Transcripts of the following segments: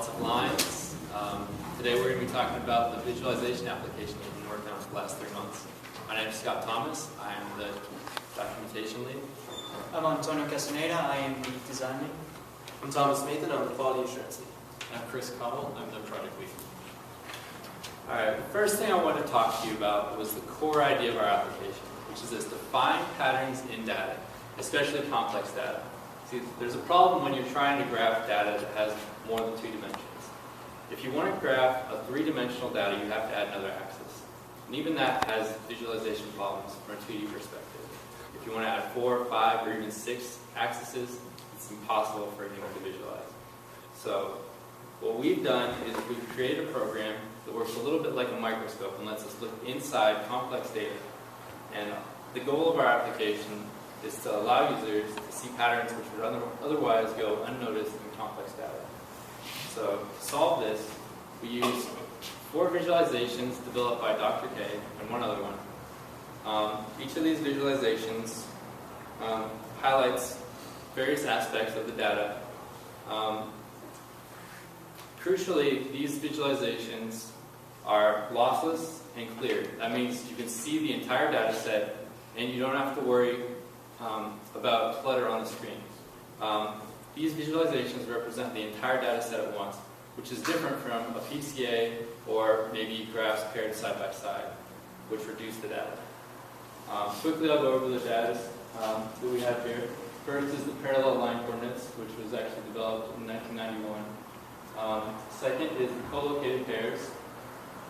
lots of lines. Today we're going to be talking about the visualization application we've been working on for the last 3 months. My name is Scott Thomas. I am the documentation lead. I'm Antonio Castaneda. I am the design lead. I'm Thomas Nathan. I'm the quality assurance lead. I'm Chris Cobble. I'm the project lead. Alright, the first thing I wanted to talk to you about was the core idea of our application, which is this: define patterns in data, especially complex data. See, there's a problem when you're trying to graph data that has more than 2 dimensions. If you want to graph a 3-dimensional data, you have to add another axis. And even that has visualization problems from a 2D perspective. If you want to add 4, 5, or even 6 axes, it's impossible for a human to visualize. So what we've done is we've created a program that works a little bit like a microscope and lets us look inside complex data. And the goal of our application is to allow users to see patterns which would otherwise go unnoticed in complex data. So to solve this, we use 4 visualizations developed by Dr. K and one other one. Each of these visualizations highlights various aspects of the data. Crucially, these visualizations are lossless and clear. That means you can see the entire data set and you don't have to worry about clutter on the screen. These visualizations represent the entire data set at once, which is different from a PCA or maybe graphs paired side by side, which reduce the data. Quickly, I'll go over the data that we have here. First is the parallel line coordinates, which was actually developed in 1991. Second is the co-located pairs.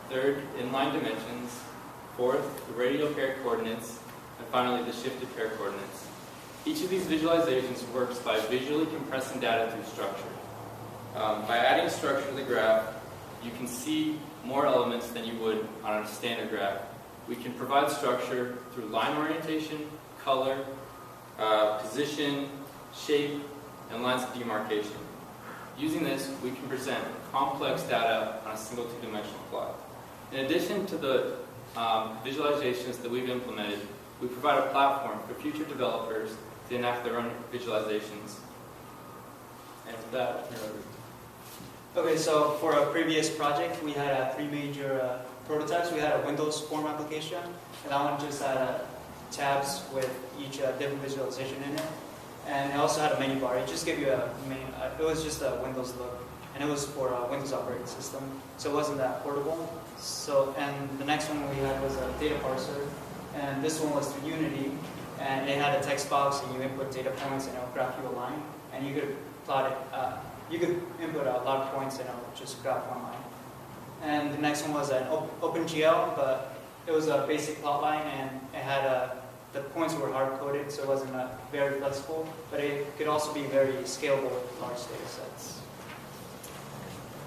Third, inline dimensions. Fourth, the radial pair coordinates. And finally, the shifted pair coordinates. Each of these visualizations works by visually compressing data through structure. By adding structure to the graph, you can see more elements than you would on a standard graph. We can provide structure through line orientation, color, position, shape, and lines of demarcation. Using this, we can present complex data on a single 2-dimensional plot. In addition to the visualizations that we've implemented, we provide a platform for future developers to enact their own visualizations. And with that, I'll turn it over. Okay, so for a previous project, we had 3 major prototypes. We had a Windows form application, and that one just had tabs with each different visualization in it. And it also had a menu bar. It just gave you it was just a Windows look, and it was for a Windows operating system, so it wasn't that portable. So, and the next one we had was a data parser, and this one was through Unity, and it had a text box, and you input data points, and it would graph you a line, and you could plot it. You could input a lot of points, and it would just graph one line. And the next one was an OpenGL, but it was a basic plot line, and it had the points were hard-coded, so it wasn't very flexible, but it could also be very scalable with large data sets.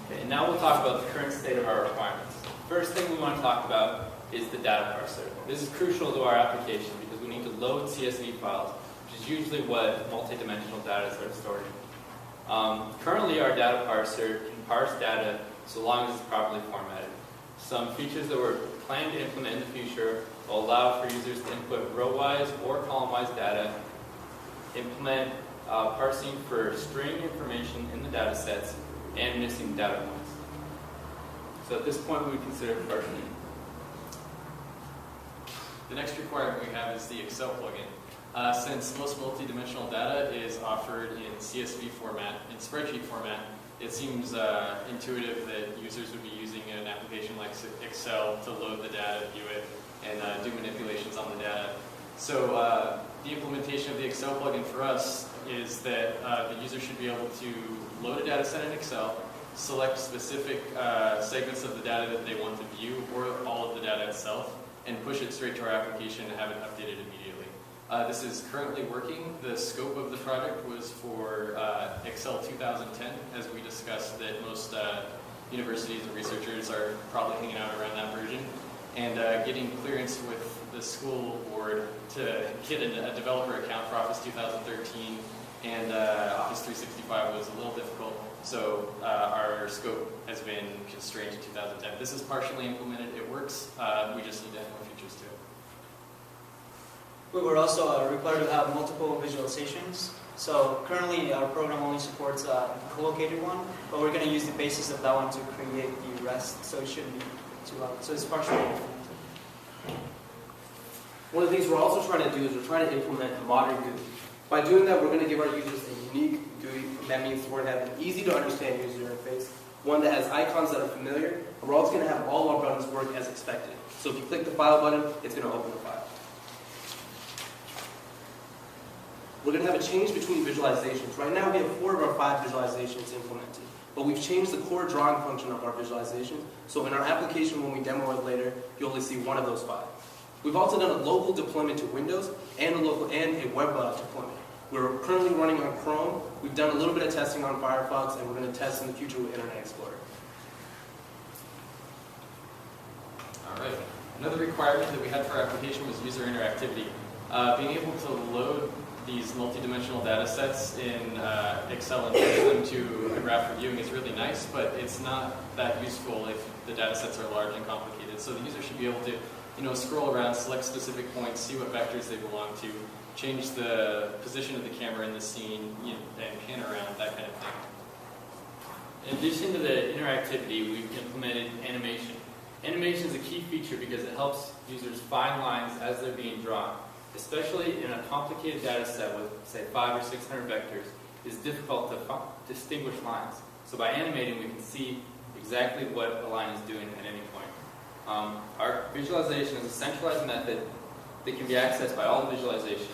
Okay, and now we'll talk about the current state of our requirements. First thing we want to talk about is the data parser. This is crucial to our application because we need to load CSV files, which is usually what multi-dimensional data are stored in. Currently, our data parser can parse data so long as it's properly formatted. Some features that we're planning to implement in the future will allow for users to input row-wise or column-wise data, implement parsing for string information in the data sets, and missing data points. So at this point, we would consider parsing. The next requirement we have is the Excel plugin. Since most multidimensional data is offered in CSV format, in spreadsheet format, it seems intuitive that users would be using an application like Excel to load the data, view it, and do manipulations on the data. So the implementation of the Excel plugin for us is that the user should be able to load a data set in Excel, select specific segments of the data that they want to view, or all of the data itself, and push it straight to our application and have it updated immediately. This is currently working. The scope of the project was for Excel 2010, as we discussed that most universities and researchers are probably hanging out around that version. And getting clearance with the school board to get a developer account for Office 2013 and Office 365 was a little difficult. So our scope has been constrained to 2010. This is partially implemented. It works. We just need to add more features to it. We were also required to have multiple visualizations. So currently our program only supports a co-located one, but we're going to use the basis of that one to create the rest, so it shouldn't be too hard. So it's partially implemented. One of the things we're also trying to do is we're trying to implement a modern GUI. By doing that, we're going to give our users a unique GUI. That means we're going to have an easy to understand user interface, one that has icons that are familiar, and we're also going to have all our buttons work as expected. So if you click the file button, it's going to open the file. We're going to have a change between visualizations. Right now we have 4 of our 5 visualizations implemented, but we've changed the core drawing function of our visualization, so in our application when we demo it later, you'll only see 1 of those 5. We've also done a local deployment to Windows and a web deployment. We're currently running on Chrome. We've done a little bit of testing on Firefox, and we're going to test in the future with Internet Explorer. All right. Another requirement that we had for our application was user interactivity. Being able to load these multi-dimensional data sets in Excel and push them to a graph for viewing is really nice, but it's not that useful if the data sets are large and complicated. So the user should be able to scroll around, select specific points, see what vectors they belong to, change the position of the camera in the scene, and pan around, that kind of thing. In addition to the interactivity, we've implemented animation. Animation is a key feature because it helps users find lines as they're being drawn. Especially in a complicated data set with, say, 500 or 600 vectors, it's difficult to distinguish lines. So by animating, we can see exactly what a line is doing at any point. Our visualization is a centralized method that can be accessed by all the visualizations.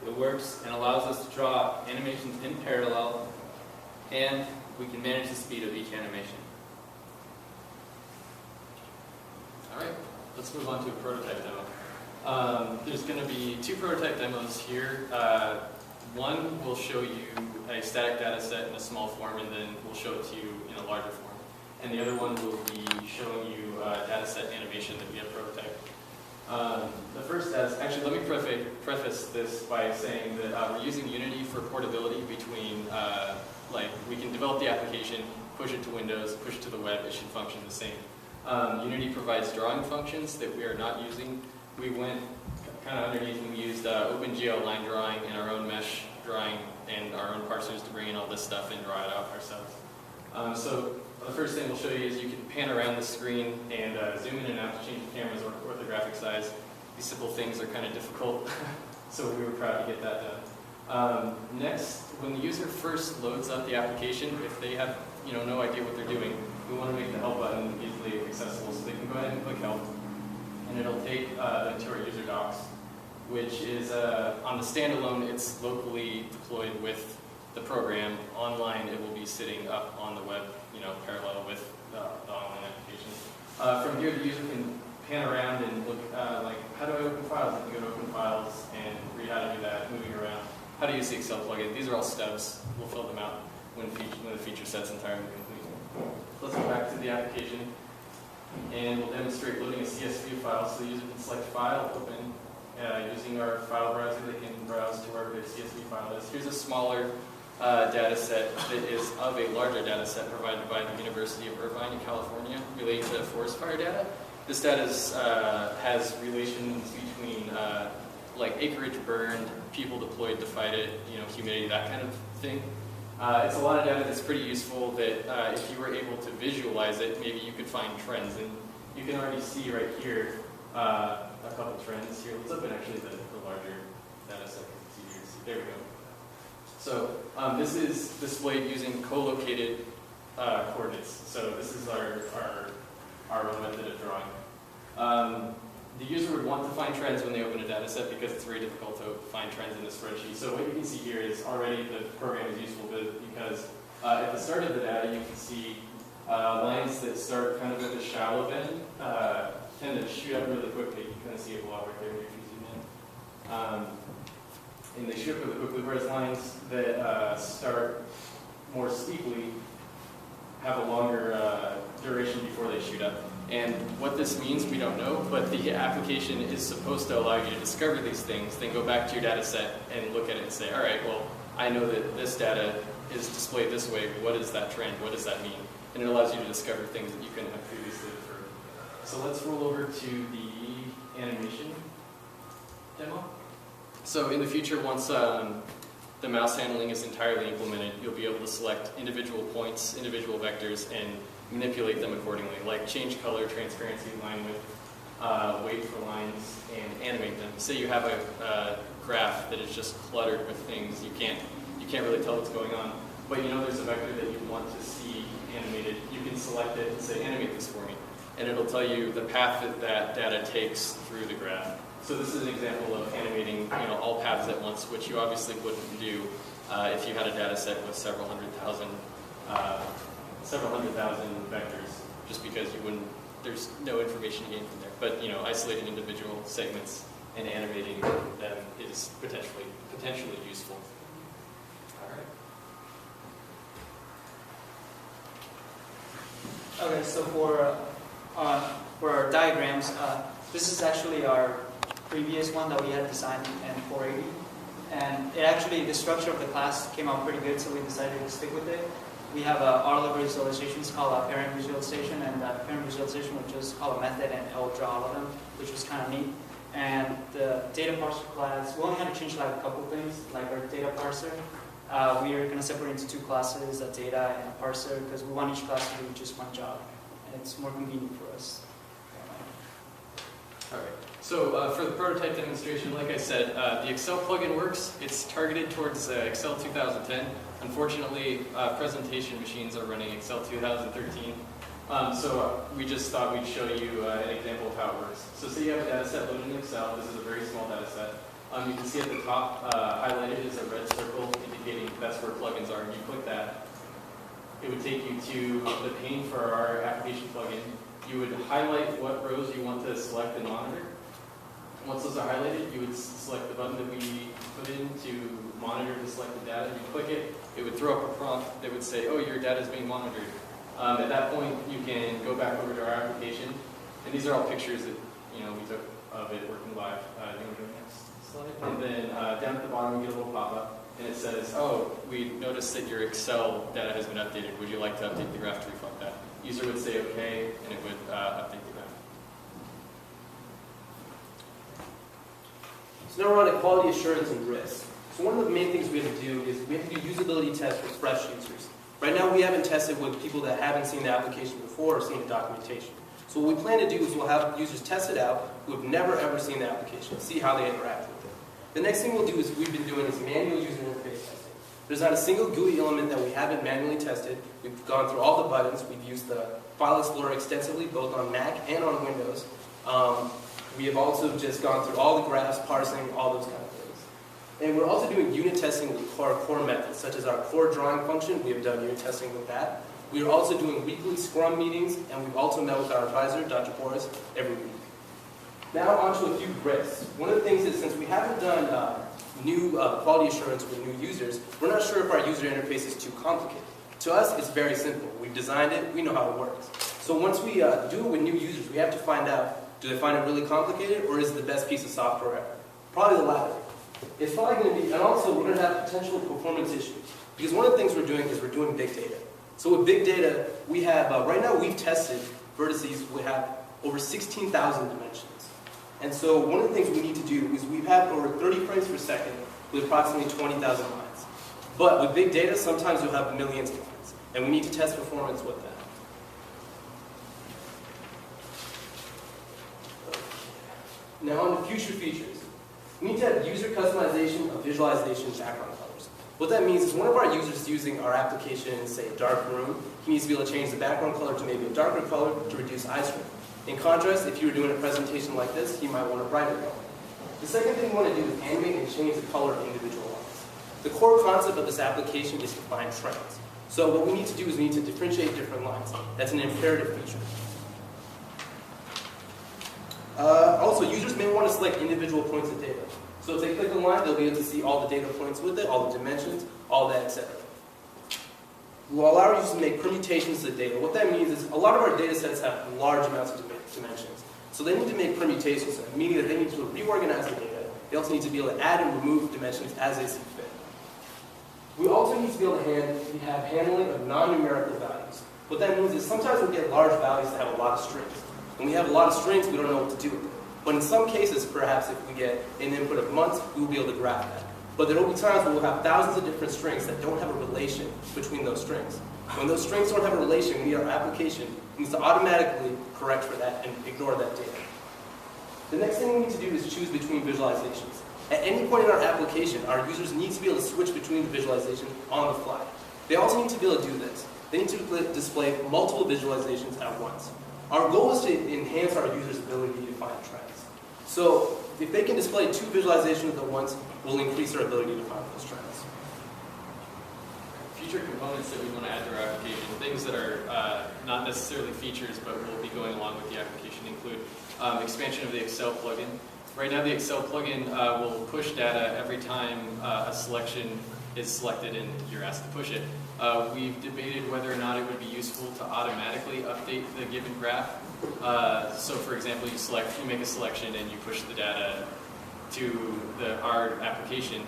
It works and allows us to draw animations in parallel, and we can manage the speed of each animation. All right, let's move on to a prototype demo. There's going to be 2 prototype demos here. One will show you a static data set in a small form, and then we'll show it to you in a larger form. And the other one will be showing you data set animation that we have prototyped. The first actually, let me preface this by saying that we're using Unity for portability between, we can develop the application, push it to Windows, push it to the web, it should function the same. Unity provides drawing functions that we are not using. We went kind of underneath and we used OpenGL line drawing and our own mesh drawing and our own parsers to bring in all this stuff and draw it out ourselves. So the first thing we'll show you is you can pan around the screen and zoom in and out to change the camera's orthographic size. These simple things are kind of difficult, so we were proud to get that done. Next, when the user first loads up the application, if they have no idea what they're doing, we want to make the help button easily accessible so they can go ahead and click help. And it'll take them to our user docs, which is on the standalone, it's locally deployed with the program. Online, it will be sitting up on the web, parallel with the online application. From here, the user can pan around and look, how do I open files? You can go to open files and read how to do that, moving around. How to use the Excel plugin. These are all stubs. We'll fill them out when the feature set's entirely complete. Let's go back to the application. And we'll demonstrate loading a CSV file. So the user can select File, Open. Using our file browser, they can browse to wherever their CSV file is. Here's a smaller data set that is of a larger data set provided by the University of Irvine in California relating to forest fire data. This data has relations between acreage burned, people deployed to fight it, humidity, that kind of thing. It's a lot of data that's pretty useful that if you were able to visualize it, maybe you could find trends. And you can already see right here a couple trends here. Let's open actually the larger data set. It's easier to see. There we go. So this is displayed using co-located coordinates. So this is our own method of drawing. The user would want to find trends when they open a data set because it's very difficult to find trends in the spreadsheet. So what you can see here is already the program is useful because at the start of the data you can see lines that start kind of at the shallow bend tend to shoot up really quickly. You can kind of see a blob right there if you zoom in. And they shoot up really quickly, whereas lines that start more steeply have a longer duration before they shoot up. And what this means, we don't know, but the application is supposed to allow you to discover these things, then go back to your data set and look at it and say, all right, well, I know that this data is displayed this way. What is that trend? What does that mean? And it allows you to discover things that you couldn't have previously inferred. So let's roll over to the animation demo. So in the future, once the mouse handling is entirely implemented. You'll be able to select individual points, individual vectors, and manipulate them accordingly, like change color, transparency, line width, wait for lines, and animate them. Say you have a graph that is just cluttered with things, you can't really tell what's going on, but you know there's a vector that you want to see animated. You can select it and say, animate this for me, and it'll tell you the path that that data takes through the graph. So this is an example of animating, all paths at once, which you obviously wouldn't do if you had a data set with several hundred thousand vectors, just because there's no information gained from there. But isolating individual segments and animating them is potentially useful. All right. Okay, so for our diagrams, this is actually our previous one that we had designed in 480. And the structure of the class came out pretty good, so we decided to stick with it. We have our level visualizations called a parent visualization, and that parent visualization would just call a method and it will draw all of them, which was kind of neat. And the data parser class, we only had to change like a couple things, like our data parser. We are going to separate into two classes, a data and a parser, because we want each class to do just one job, and it's more convenient for us. All right. So for the prototype demonstration, like I said, the Excel plugin works. It's targeted towards Excel 2010. Unfortunately, presentation machines are running Excel 2013. So we just thought we'd show you an example of how it works. So say you have a data set loaded in Excel. This is a very small data set. You can see at the top highlighted is a red circle indicating that's where plugins are. And you click that, it would take you to the pane for our application plugin. You would highlight what rows you want to select and monitor. Once those are highlighted, you would select the button that we put in to monitor to select the data. You click it, it would throw up a prompt that would say, oh, your data is being monitored. At that point, you can go back over to our application. And these are all pictures that we took of it working live. You want to go next slide? And then down at the bottom, we get a little pop-up. And it says, oh, we noticed that your Excel data has been updated. Would you like to update the graph to reflect that? User would say okay, and it would update the graph. So now we're on quality assurance and risk. So one of the main things we have to do is we have to do usability tests with fresh users. Right now we haven't tested with people that haven't seen the application before or seen the documentation. So what we plan to do is we'll have users test it out who have never ever seen the application, see how they interact with it. The next thing we'll do is we've been doing is manual user interface testing. There's not a single GUI element that we haven't manually tested. We've gone through all the buttons. We've used the File Explorer extensively, both on Mac and on Windows. We have also just gone through all the graphs, parsing, all those kind of things. And we're also doing unit testing with our core methods, such as our core drawing function. We have done unit testing with that. We are also doing weekly Scrum meetings, and we've also met with our advisor, Dr. Boris, every week. Now on to a few risks. One of the things is since we haven't done new quality assurance with new users, we're not sure if our user interface is too complicated. To us, it's very simple. We've designed it. We know how it works. So once we do it with new users, we have to find out, do they find it really complicated, or is it the best piece of software ever? Probably the latter. It's probably going to be, and also we're going to have potential performance issues. Because one of the things we're doing is we're doing big data. So with big data, we have, right now we've tested vertices, we have over 16,000 dimensions. And so one of the things we need to do is we have over 30 frames per second with approximately 20,000 lines. But with big data, sometimes you'll have millions of lines. And we need to test performance with that. Now on to future features. We need to have user customization of visualization background colors. What that means is one of our users using our application in, say, a dark room, he needs to be able to change the background color to maybe a darker color to reduce eye strain. In contrast, if you were doing a presentation like this, he might want a brighter color. The second thing we want to do is animate and change the color of individual lines. The core concept of this application is to find trends. So what we need to do is we need to differentiate different lines. That's an imperative feature. Also, users may want to select individual points of data. So if they click a line, they'll be able to see all the data points with it, all the dimensions, all that, etc. We'll allow our users to make permutations of the data. What that means is a lot of our data sets have large amounts of dimensions. So they need to make permutations, meaning that they need to reorganize the data. They also need to be able to add and remove dimensions as they see fit. We also need to be able to have handling of non-numerical values. What that means is sometimes we get large values that have a lot of strings. When we have a lot of strings, we don't know what to do with it. But in some cases, perhaps if we get an input of months, we will be able to graph that. But there will be times where we'll have thousands of different strings that don't have a relation between those strings. When those strings don't have a relation, we need our application needs to automatically correct for that and ignore that data. The next thing we need to do is choose between visualizations. At any point in our application, our users need to be able to switch between the visualizations on the fly. They also need to be able to do this. They need to display multiple visualizations at once. Our goal is to enhance our users' ability to find trends. So if they can display 2 visualizations at once, we'll increase their ability to find those trends. Future components that we want to add to our application, things that are not necessarily features but will be going along with the application, include expansion of the Excel plugin. Right now the Excel plugin will push data every time a selection is selected and you're asked to push it. We've debated whether or not it would be useful to automatically update the given graph. So for example, you make a selection and you push the data to our application,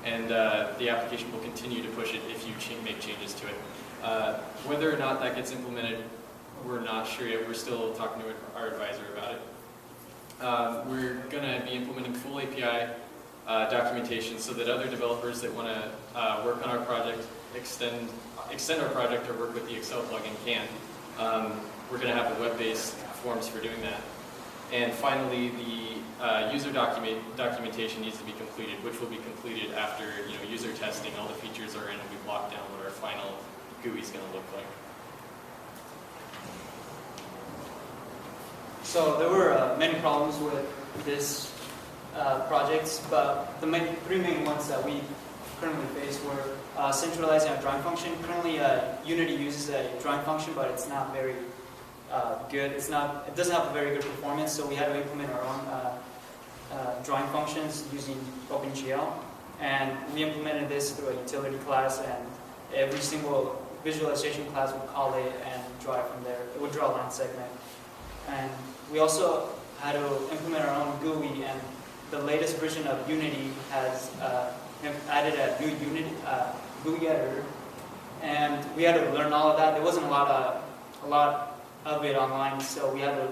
and the application will continue to push it if you make changes to it. Whether or not that gets implemented, we're not sure yet. We're still talking to our advisor about it. We're going to be implementing full API documentation so that other developers that want to work on our project, extend our project, or work with the Excel plugin can. We're going to have the web-based forms for doing that. And finally, the user documentation needs to be completed, which will be completed after user testing. All the features are in, and we've locked down what our final GUI is going to look like. So there were many problems with this project, but the 3 main ones that we currently face were centralizing a drawing function. Currently, Unity uses a drawing function, but it's not very good. It doesn't have a very good performance, so we had to implement our own drawing functions using OpenGL. And we implemented this through a utility class, and every single visualization class would call it and draw it from there. It would draw a line segment. And we also had to implement our own GUI, and the latest version of Unity has added a new GUI editor, and we had to learn all of that. There wasn't a lot of it online, so we had to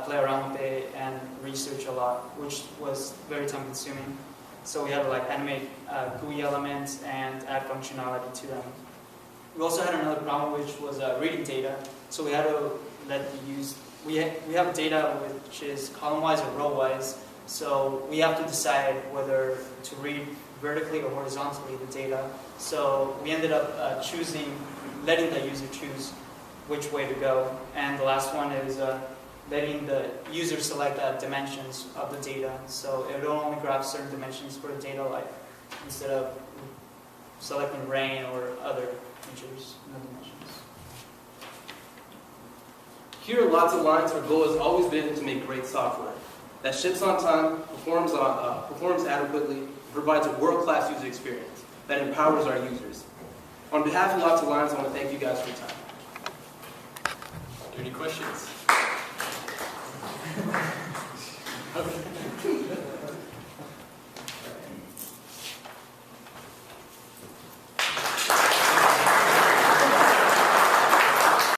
play around with it and research a lot, which was very time consuming. So we had to animate GUI elements and add functionality to them. We also had another problem, which was reading data. So we had to we have data which is column-wise or row-wise. So we have to decide whether to read vertically or horizontally the data. So we ended up letting the user choose which way to go. And the last one is letting the user select dimensions of the data. So it will only grab certain dimensions for the data, instead of selecting rain or other features in the dimensions. Here are lots of lines. Our goal has always been to make great software that ships on time, performs adequately, and provides a world-class user experience that empowers our users. On behalf of Lots of Lines, I want to thank you guys for your time. Any questions?